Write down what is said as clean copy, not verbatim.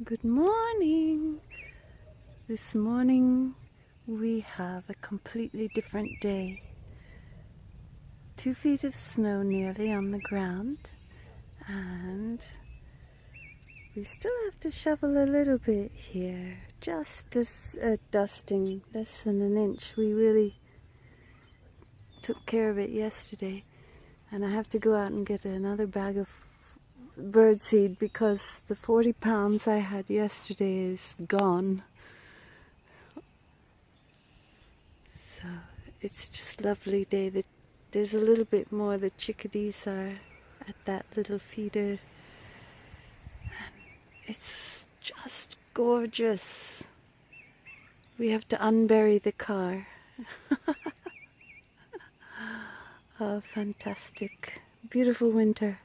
Good morning. This morning we have a completely different day. 2 feet of snow nearly on the ground, and we still have to shovel a little bit here. Just as dusting, less than an inch. We really took care of it yesterday, and I have to go out and get another bag of birdseed because the 40 pounds I had yesterday is gone. So it's just a lovely day. There's a little bit more. The chickadees are at that little feeder. It's just gorgeous. We have to unbury the car. Oh, fantastic. Beautiful winter.